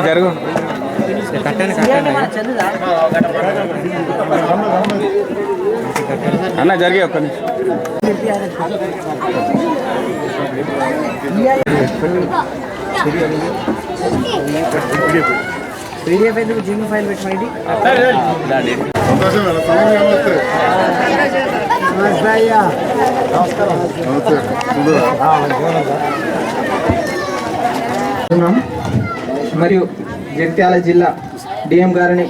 జరుగు అన్న జరిగే ఒక్క పీడిఎఫ్ ఎందుకు జిమ్ ఫైల్ పెట్టండి. మరియు జగిత్యాల జిల్లా డిఎం గారిని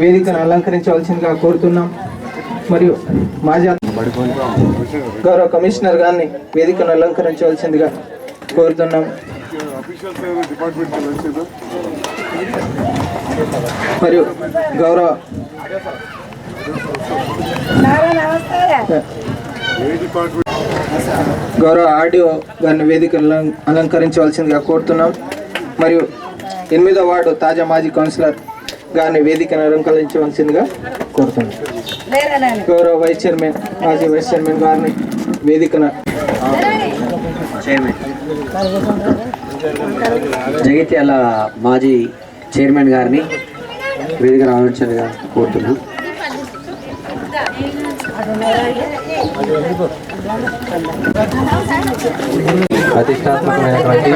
వేదికను అలంకరించవలసిందిగా కోరుతున్నాం. మరియు మాజీ గౌరవ కమిషనర్ గారిని వేదికను అలంకరించవలసిందిగా కోరుతున్నాం. మరియు గౌరవ ఆర్డీఓ గారిని వేదికను అలంకరించవలసిందిగా కోరుతున్నాం. మరియు 8వ వార్డు తాజా మాజీ కౌన్సిలర్ గారిని వేదికను అలంకరించవలసిందిగా కోరుతున్నాం. గౌరవ వైస్ చైర్మన్ మాజీ వైస్ చైర్మన్ గారిని వేదికను జగిత్యాల మాజీ చైర్మన్ గారిని వేదిక రావాల్సిందిగా కోరుతున్నాం. ప్రతిష్టాత్మకమైనటువంటి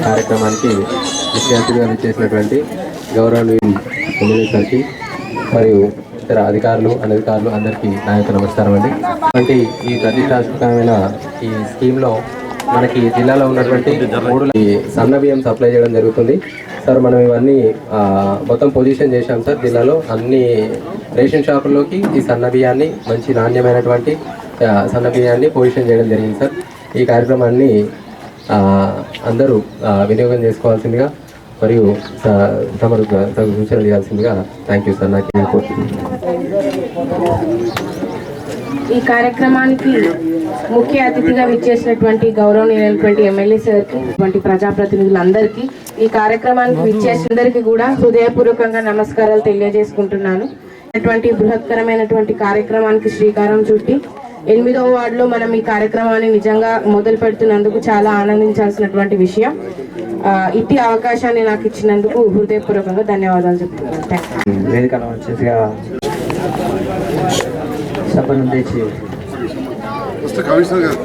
కార్యక్రమానికి ముఖ్య అతిథిగా చేసినటువంటి గౌరవనీయులు ఎమ్మెల్యే గారికి మరియు ఇతర అధికారులు అనధికారులు అందరికీ నా యొక్క నమస్కారం అండి. అంటే ఈ ప్రతిష్టాత్మకమైన ఈ స్కీమ్లో మనకి జిల్లాలో ఉన్నటువంటి 3 సన్న బియ్యం సప్లై చేయడం జరుగుతుంది సార్. మనం ఇవన్నీ మొత్తం పొజిషన్ చేశాం సార్. జిల్లాలో అన్ని రేషన్ షాపుల్లోకి ఈ సన్న బియ్యాన్ని మంచి నాణ్యమైనటువంటి సన్న బియ్యాన్ని పొజిషన్ చేయడం జరిగింది సార్. ఈ కార్యక్రమాన్ని అందరూ వినియోగం చేసుకోవాల్సిందిగా మరియు తమరు సూచనలు చేయాల్సిందిగా థ్యాంక్ యూ సార్. నాకు ఈ కార్యక్రమానికి ముఖ్య అతిథిగా విచ్చేసినటువంటి గౌరవనీయులైనటువంటి ఎమ్మెల్యే సార్కి, ప్రజాప్రతినిధులందరికీ, ఈ కార్యక్రమానికి విచ్చేసినందరికీ కూడా హృదయపూర్వకంగా నమస్కారాలు తెలియజేసుకుంటున్నాను. అటువంటి బృహత్కరమైనటువంటి కార్యక్రమానికి శ్రీకారం చుట్టి 8వ వార్డులో మనం ఈ కార్యక్రమాన్ని నిజంగా మొదలు పెడుతున్నందుకు చాలా ఆనందించాల్సినటువంటి విషయం. ఇట్టి అవకాశాన్ని నాకు ఇచ్చినందుకు హృదయపూర్వకంగా ధన్యవాదాలు చెప్తున్నాను. వేదికలో వచ్చేసిగా సభ నుండి కమిషనర్ గారు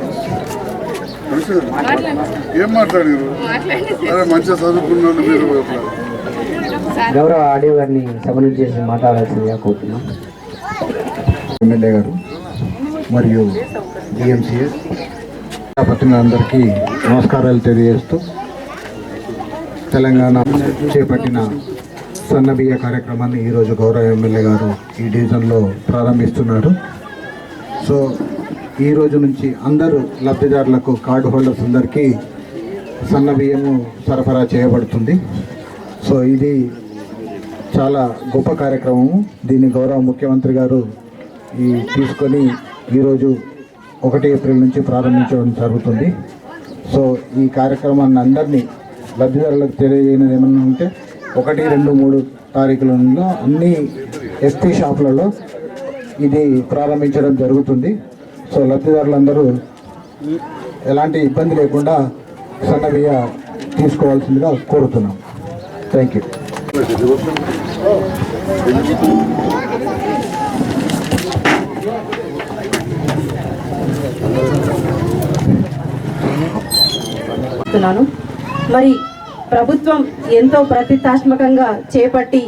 ఏం మాట్లాడారు? మంచిగా చదువుకున్నాను మీరు. గౌరవ ఆడియో గారిని సభ నుంచి చేసి మాట్లాడాల్సిందిగా కోరుతున్నాం. ఎమ్మెల్యే గారు మరియు డిఎంసిఎస్ ప్రతినిధులందరికీ నమస్కారాలు తెలియజేస్తూ తెలంగాణ చేపట్టిన సన్నబియ్య కార్యక్రమాన్ని ఈరోజు గౌరవ ఎమ్మెల్యే గారు ఈ డివిజన్లో ప్రారంభిస్తున్నారు. సో ఈ రోజు నుంచి అందరూ లబ్ధిదారులకు, కార్డు హోల్డర్స్ అందరికీ సన్నబియ్యము సరఫరా చేయబడుతుంది. సో ఇది చాలా గొప్ప కార్యక్రమము. దీన్ని గౌరవ ముఖ్యమంత్రి గారు తీసుకొని ఈరోజు 1 ఏప్రిల్ నుంచి ప్రారంభించడం జరుగుతుంది. సో ఈ కార్యక్రమాన్ని అందరినీ లబ్ధిదారులకు తెలియజేయనిది ఏమన్నా ఉంటే 1, 2, 3 తారీఖులలో అన్ని ఎస్టీ షాపులలో ఇది ప్రారంభించడం జరుగుతుంది. సో లబ్ధిదారులందరూ ఎలాంటి ఇబ్బంది లేకుండా సన్నబియ్య తీసుకోవాల్సిందిగా కోరుతున్నాం. Thank you. మరి ప్రభుత్వం ఎంతో ప్రతిష్టాత్మకంగా చేపట్టి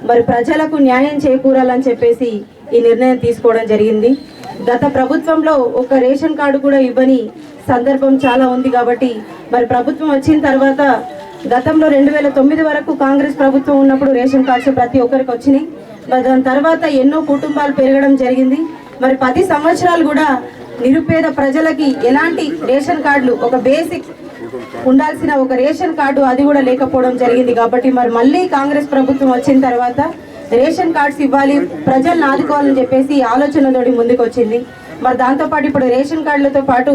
మరి ప్రజలకు న్యాయం చేకూరాలని చెప్పేసి ఈ నిర్ణయం తీసుకోవడం జరిగింది. గత ప్రభుత్వంలో ఒక రేషన్ కార్డు కూడా ఇవ్వని సందర్భం చాలా ఉంది. కాబట్టి మరి ప్రభుత్వం వచ్చిన తర్వాత గతంలో 2009 వరకు కాంగ్రెస్ ప్రభుత్వం ఉన్నప్పుడు రేషన్ కార్డ్స్ ప్రతి ఒక్కరికి వచ్చినాయి. మరి దాని తర్వాత ఎన్నో కుటుంబాలు పెరగడం జరిగింది. మరి 10 సంవత్సరాలు కూడా నిరుపేద ప్రజలకి ఎలాంటి రేషన్ కార్డులు, ఒక బేసిక్ ఉండాల్సిన ఒక రేషన్ కార్డు అది కూడా లేకపోవడం జరిగింది. కాబట్టి మరి మళ్ళీ కాంగ్రెస్ ప్రభుత్వం వచ్చిన తర్వాత రేషన్ కార్డ్స్ ఇవ్వాలి, ప్రజలను ఆదుకోవాలని చెప్పేసి ఆలోచనతోటి ముందుకు వచ్చింది. మరి దాంతోపాటు ఇప్పుడు రేషన్ కార్డులతో పాటు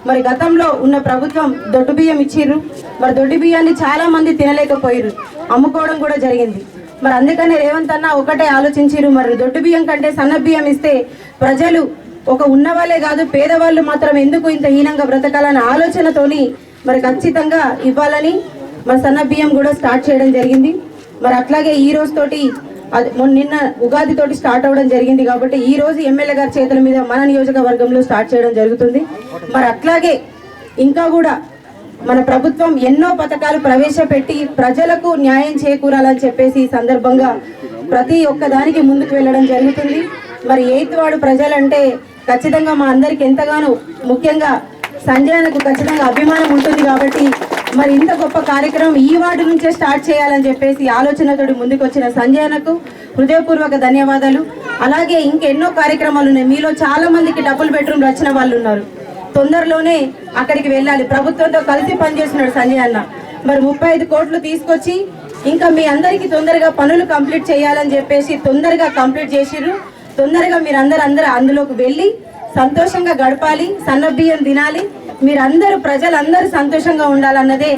మరి గతంలో ఉన్న ప్రభుత్వం దొడ్డు బియ్యం ఇచ్చిర్రు. మరి దొడ్డు బియ్యాన్ని చాలా మంది తినలేకపోయారు, అమ్ముకోవడం కూడా జరిగింది. మరి అందుకనే రేవంత్ అన్న ఒకటే ఆలోచించారు, మరి దొడ్డు బియ్యం కంటే సన్న బియ్యం ఇస్తే ప్రజలు ఒక ఉన్నవాళ్ళే కాదు పేదవాళ్ళు మాత్రం ఎందుకు ఇంత హీనంగా బ్రతకాలన్న ఆలోచనతోని మరి ఖచ్చితంగా ఇవ్వాలని మరి సన్న బియ్యం కూడా స్టార్ట్ చేయడం జరిగింది. మరి అట్లాగే ఈ రోజు తోటి నిన్న ఉగాది తోటి స్టార్ట్ అవ్వడం జరిగింది కాబట్టి ఈ రోజు ఎమ్మెల్యే గారి చేతుల మీద మన నియోజకవర్గంలో స్టార్ట్ చేయడం జరుగుతుంది. మరి అట్లాగే ఇంకా కూడా మన ప్రభుత్వం ఎన్నో పథకాలు ప్రవేశపెట్టి ప్రజలకు న్యాయం చేకూరాలని చెప్పేసి ఈ సందర్భంగా ప్రతి ఒక్క దానికి ముందుకు వెళ్ళడం జరుగుతుంది. మరి 8th వార్డు ప్రజలంటే ఖచ్చితంగా మా అందరికి ఎంతగానో ముఖ్యంగా సంజయనకు ఖచ్చితంగా అభిమానం ఉంటుంది కాబట్టి మరి ఇంత గొప్ప కార్యక్రమం ఈ వార్డు నుంచే స్టార్ట్ చేయాలని చెప్పేసి ఆలోచనతోటి ముందుకు వచ్చిన సంజయనకు హృదయపూర్వక ధన్యవాదాలు. అలాగే ఇంకెన్నో కార్యక్రమాలు ఉన్నాయి. మీలో చాలా మందికి డబుల్ బెడ్రూమ్ వచ్చిన వాళ్ళు ఉన్నారు. తొందరలోనే అక్కడికి వెళ్ళాలి. ప్రభుత్వంతో కలిసి పనిచేస్తున్నాడు సంజయ్ అన్న. మరి 35 కోట్లు తీసుకొచ్చి ఇంకా మీ అందరికీ తొందరగా పనులు కంప్లీట్ చేయాలని చెప్పేసి తొందరగా కంప్లీట్ చేసిర్రు. తొందరగా మీరందరూ అందులోకి వెళ్ళి సంతోషంగా గడపాలి, సన్న బియ్యం తినాలి, మీరందరూ ప్రజలందరూ సంతోషంగా ఉండాలన్నదే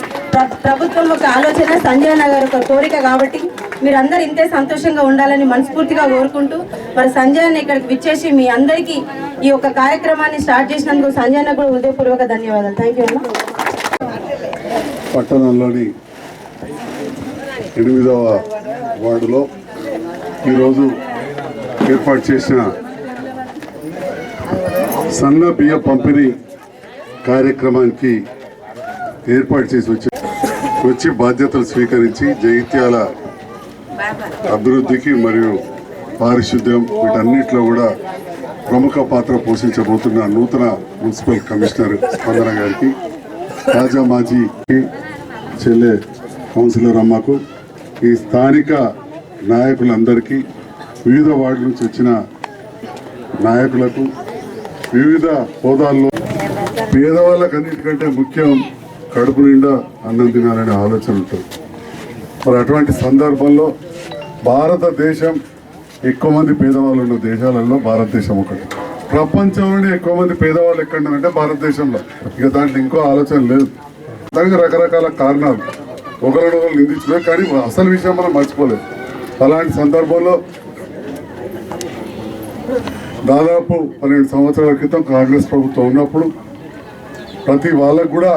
ప్రభుత్వం ఒక ఆలోచన, సంజయ్ నగర్ ఒక కోరిక. కాబట్టి మీరందరూ ఇంతే సంతోషంగా ఉండాలని మనస్ఫూర్తిగా కోరుకుంటూ మరి సంజయ్ అన్న ఇక్కడికి విచ్చేసి మీ అందరికీ ఈ యొక్క కార్యక్రమాన్ని స్టార్ట్ చేసినందుకు సంజయ్ అన్న కూడా హృదయపూర్వక ధన్యవాదాలు. థ్యాంక్ యూ అన్న. పట్టణంలోని 8వ వార్డులో ఈరోజు ఏర్పాటు చేసిన సన్న బియ్య పంపిణీ కార్యక్రమానికి ఏర్పాటు చేసి వచ్చి బాధ్యతలు స్వీకరించి జగిత్యాల అభివృద్ధికి మరియు పారిశుద్ధ్యం వీటన్నిటిలో కూడా ప్రముఖ పాత్ర పోషించబోతున్న నూతన మున్సిపల్ కమిషనర్ స్పందన గారికి, తాజా మాజీ చెల్లె కౌన్సిలర్ అమ్మకు, ఈ స్థానిక నాయకులందరికీ, వివిధ వార్డుల నుంచి వచ్చిన నాయకులకు, వివిధ హోదాల్లో పేదవాళ్ళకు అన్నిటికంటే ముఖ్యం కడుపు నిండా అన్నం తినాలనే ఆలోచన ఉంటుంది. మరి అటువంటి సందర్భంలో భారతదేశం ఎక్కువ మంది పేదవాళ్ళు ఉన్న దేశాలలో భారతదేశం ఒకటి. ప్రపంచంలోనే ఎక్కువ మంది పేదవాళ్ళు ఎక్కడంటే భారతదేశంలో. ఇక దాంట్లో ఇంకో ఆలోచన లేదు. దానికి రకరకాల కారణాలు ఒకరినొకరు నిందించలేదు, కానీ అసలు విషయం మనం మర్చిపోలేదు. అలాంటి సందర్భంలో దాదాపు 12 సంవత్సరాల క్రితం కాంగ్రెస్ ప్రభుత్వం ఉన్నప్పుడు ప్రతి వాళ్ళకు కూడా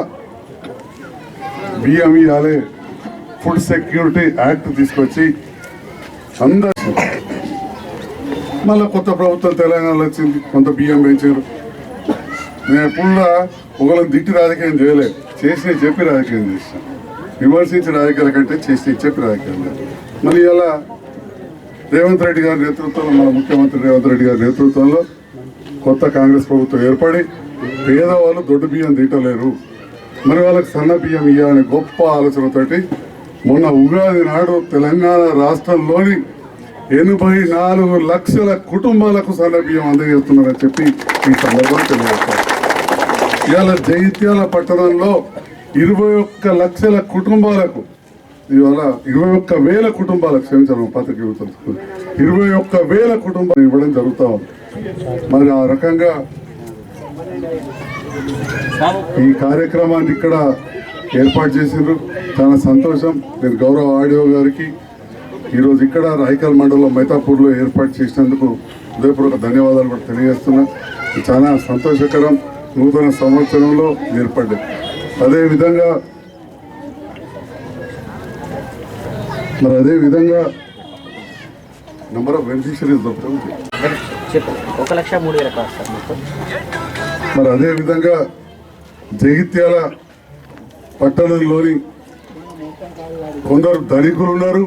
బియ్యం ఇవ్వాలి, ఫుడ్ సెక్యూరిటీ యాక్ట్ తీసుకొచ్చి అందరూ, మళ్ళీ కొత్త ప్రభుత్వం తెలంగాణలో వచ్చింది, కొంత బియ్యం పెంచారు. నేను ఎప్పుడు ఒకళ్ళని తిట్టి రాజకీయం చేయలేదు, చేసి చెప్పి రాజకీయం చేస్తాను. విమర్శించి రాజకీయాల కంటే చేసి చెప్పి రాజకీయం లేదు. మళ్ళీ ఇలా రేవంత్ రెడ్డి గారి నేతృత్వంలో, మన ముఖ్యమంత్రి రేవంత్ రెడ్డి గారి నేతృత్వంలో కొత్త కాంగ్రెస్ ప్రభుత్వం ఏర్పడి పేదవాళ్ళు దొడ్డు బియ్యం తింటలేరు, మరి వాళ్ళకి సన్న బియ్యం ఇవ్వాలనే గొప్ప ఆలోచనతోటి మొన్న ఉగాది నాడు తెలంగాణ రాష్ట్రంలోని 84 లక్షల కుటుంబాలకు సన్న బియ్యం అందజేస్తున్నారని చెప్పి ఈ సందర్భంగా తెలియజేస్తారు. ఇవాళ జగిత్యాల పట్టణంలో 21 లక్షల కుటుంబాలకు, ఇవాళ 21,000 కుటుంబాలకు, క్షమించాను పత్రిక 21,000 కుటుంబాలు ఇవ్వడం జరుగుతూ ఉంది. మరి ఆ రకంగా ఈ కార్యక్రమాన్ని ఇక్కడ ఏర్పాటు చేసిండ్రు, చాలా సంతోషం. నేను గౌరవ ఆడియో గారికి ఈరోజు ఇక్కడ రాయికల్ మండలంలో మైతాపూర్లో ఏర్పాటు చేసినందుకు హృదయపూర్వక ధన్యవాదాలు కూడా తెలియజేస్తున్నా. చాలా సంతోషకరం, నూతన సంవత్సరంలో ఏర్పడ్డాయి. అదేవిధంగా నెంబర్ ఆఫ్ బెనిఫిషరీస్ దొరుకుతుంది. మరి అదేవిధంగా జగిత్యాల పట్టణంలోని కొందరు ధనికులు ఉన్నారు,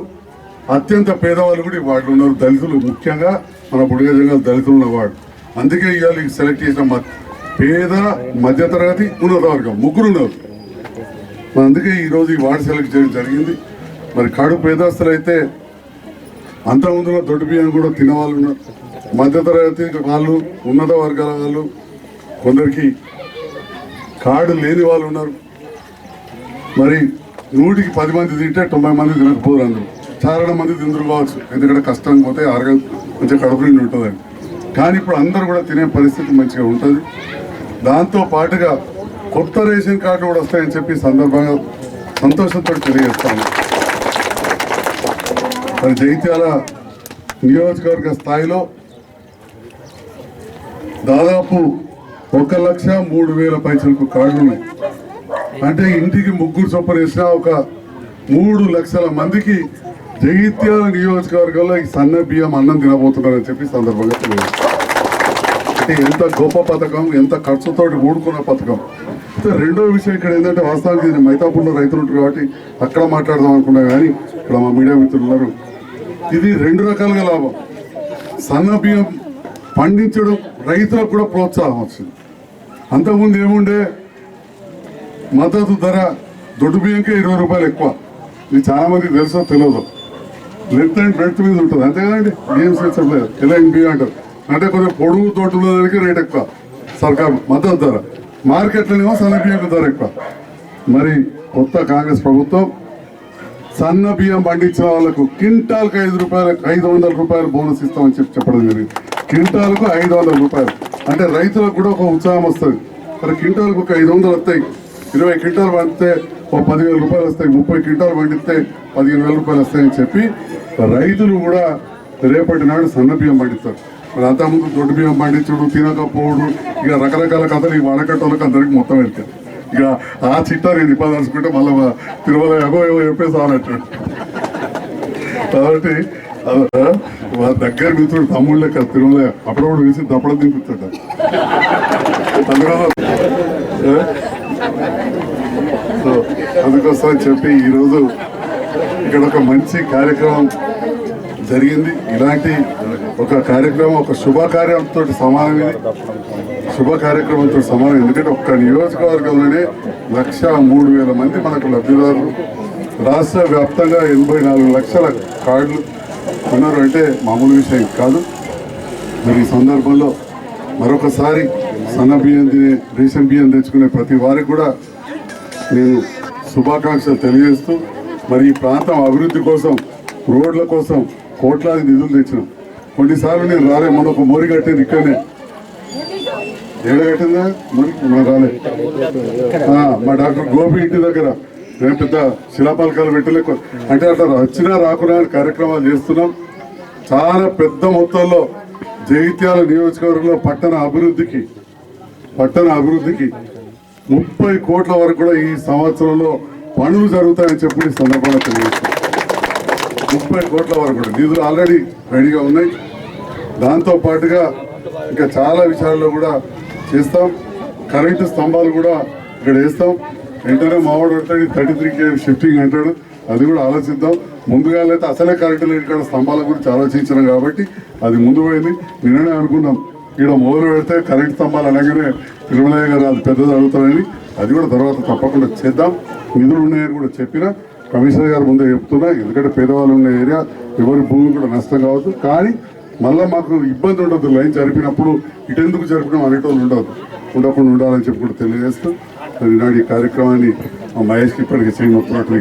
అత్యంత పేదవాళ్ళు కూడా వాడు ఉన్నారు. దళితులు, ముఖ్యంగా మన బుడిగజంగా దళితులు ఉన్నవాడు. అందుకే ఇవాళ సెలెక్ట్ చేసిన పేద, మధ్యతరగతి, ఉన్నత వర్గం ముగ్గురు ఉన్నారు. అందుకే ఈరోజు ఈ వార్డు సెలెక్ట్ చేయడం జరిగింది. మరి కాడు పేదస్తులు అయితే అంతకుముందులో దొడ్డు బియ్యం కూడా తినవాళ్ళు ఉన్నారు, మధ్యతరగతి వాళ్ళు, ఉన్నత వర్గాల వాళ్ళు, కొందరికి కార్డు లేని వాళ్ళు ఉన్నారు. మరి 100కి 10 మంది తింటే 90 మంది తినకపోరు. అందరూ చాలా మంది తిందురు కావచ్చు, ఎందుకంటే కష్టం పోతే మంచిగా కడుపు నిండి ఉంటుందండి. కానీ ఇప్పుడు అందరూ కూడా తినే పరిస్థితి మంచిగా ఉంటుంది. దాంతో పాటుగా కొత్త రేషన్ కార్డు కూడా వస్తాయని చెప్పి సందర్భంగా సంతోషంతో తెలియజేస్తాను. మరి జగిత్యాల నియోజకవర్గ స్థాయిలో దాదాపు 1,03,000 పైసలకు కార్డులు ఉన్నాయి. అంటే ఇంటికి ముగ్గురు చొప్పున వేసిన ఒక 3 లక్షల మందికి జగిత్యాల నియోజకవర్గంలో ఈ సన్న బియ్యం అన్నం తినబోతున్నారని చెప్పి సందర్భంగా తెలియజేస్తారు. అంటే ఎంత గొప్ప పథకం, ఎంత ఖర్చుతోటి కూడుకున్న పథకం. అయితే రెండో విషయం ఇక్కడ ఏంటంటే వాస్తవానికి నేను మైతాపూర్లో రైతులు ఉంటారు కాబట్టి అక్కడ మాట్లాడదాం అనుకున్నా కానీ ఇక్కడ మా మీడియా మిత్రులు ఉన్నారు. ఇది 2 రకాలుగా లాభం. సన్న బియ్యం పండించడం రైతులకు కూడా ప్రోత్సాహం వచ్చింది. అంతకుముందు ఏముండే మద్దతు ధర దొడ్డు బియ్యంకే 20 రూపాయలు ఎక్కువ. ఇది చాలా మందికి తెలుసో తెలియదు. లెఫ్ట్ అండ్ బ్రెడ్ మీద ఉంటుంది అంతే కదండి. బియ్యం లేదు ఎలాంటి బియ్యం అంటారు. అంటే కొంచెం పొడుగు తోటల దానికి రేట్ ఎక్కువ సర్కారు మద్దతు ధర, మార్కెట్లోనేమో సన్న బియ్యం ధర ఎక్కువ. మరి కొత్త కాంగ్రెస్ ప్రభుత్వం సన్న బియ్యం పండించిన వాళ్ళకు క్వింటాల్కు 500 రూపాయలు బోనస్ ఇస్తామని చెప్పడం జరిగింది. క్వింటాల్కు 500 రూపాయలు అంటే రైతులకు కూడా ఒక ఉత్సాహం వస్తుంది. మరి క్వింటాల్కు ఒక 500 వస్తాయి. 20 క్వింటాలు పండితే ఒక 10,000 రూపాయలు వస్తాయి. 30 క్వింటాలు పండితే 15,000 రూపాయలు వస్తాయని చెప్పి రైతులు కూడా రేపటి నాడు సన్న బియ్యం పండిస్తారు. మరి అంతకుముందు దొడ్డు బియ్యం పండించుడు, తినకపోవడు, ఇక రకరకాల కథలు ఈ వాడకట్టోళ్ళకి అందరికి మొత్తం వెళ్తారు. ఇక ఆ చిట్టా నేను ఇప్పదలుచుకుంటే మళ్ళీ తిరుమల ఏవో చెప్పేసి అన్నట్టు. కాబట్టి వాళ్ళ దగ్గర మిత్రుడు తమ్ముళ్ళు లెక్క తిరుమల అప్పుడప్పుడు వేసి దప్పడం దింపుతాడు. సో అందుకోసం చెప్పి ఈరోజు ఇక్కడ ఒక మంచి కార్యక్రమం జరిగింది. ఇలాంటి ఒక కార్యక్రమం ఒక శుభకార్యంతో సమానమే, శుభ కార్యక్రమంతో సమానం. ఎందుకంటే ఒక్క నియోజకవర్గంలోనే 103,000 మంది మనకు లబ్ధిదారులు, రాష్ట్ర వ్యాప్తంగా 84 లక్షల కార్డులు ఉన్నారు. అంటే మామూలు విషయం కాదు. మరి ఈ సందర్భంలో మరొకసారి సన్న బియ్యం తినే రేషన్ బియ్యం తెచ్చుకునే ప్రతి వారికి కూడా నేను శుభాకాంక్షలు తెలియజేస్తూ, మరి ఈ ప్రాంతం అభివృద్ధి కోసం, రోడ్ల కోసం కోట్లాది నిధులు తెచ్చినాం. కొన్నిసార్లు నేను రాలే, మొన్న ఒక మోరి కట్టేది ఇక్కడనే. ఏడ కట్టిందా మరి మనం రాలే. మా డాక్టర్ గోపి ఇంటి దగ్గర నేను పెద్ద శిలాపలకాలు పెట్టలేక అంటే అట్లా వచ్చినా రాకున్నా కార్యక్రమాలు చేస్తున్నాం. చాలా పెద్ద మొత్తంలో జగిత్యాల నియోజకవర్గంలో పట్టణ అభివృద్ధికి 30 కోట్ల వరకు కూడా ఈ సంవత్సరంలో పనులు జరుగుతాయని చెప్పి ఈ సందర్భంగా తెలియజేస్తాం. 30 కోట్ల వరకు కూడా నిధులు ఆల్రెడీ రెడీగా ఉన్నాయి. దాంతో పాటుగా ఇంకా చాలా విషయాల్లో కూడా చేస్తాం. కరెంటు స్తంభాలు కూడా ఇక్కడ వేస్తాం. వెంటనే మావాడు అంటాడు 33 kV షిఫ్టింగ్ అంటాడు, అది కూడా ఆలోచిద్దాం. ముందుగా అయితే అసలే కరెంటు లేని ఇక్కడ స్తంభాల గురించి ఆలోచించినాం కాబట్టి అది ముందు పోయింది. నిన్ననే అనుకున్నాం ఇక్కడ మొదలు పెడితే కరెంటు స్తంభాలు అనగానే తిరుమలయ్య గారు అది పెద్దది అడుగుతారని, అది కూడా తర్వాత తప్పకుండా చేద్దాం. నిధులు ఉన్నాయని కూడా చెప్పినా కమిషనర్ గారు ముందే చెప్తున్నా. ఎందుకంటే పేదవాళ్ళు ఉన్న ఏరియా, ఎవరి భూమి కూడా నష్టం కావద్దు. కానీ మళ్ళీ మాకు ఇబ్బంది ఉండదు. లైన్ జరిపినప్పుడు ఇటెందుకు జరిపినాం అనేటోళ్ళు ఉండకుండా ఉండాలని చెప్పి కూడా తెలియజేస్తూ ఈనాడు ఈ కార్యక్రమాన్ని మహేష్కి ఇప్పటికీ చేయమవుతున్నట్లు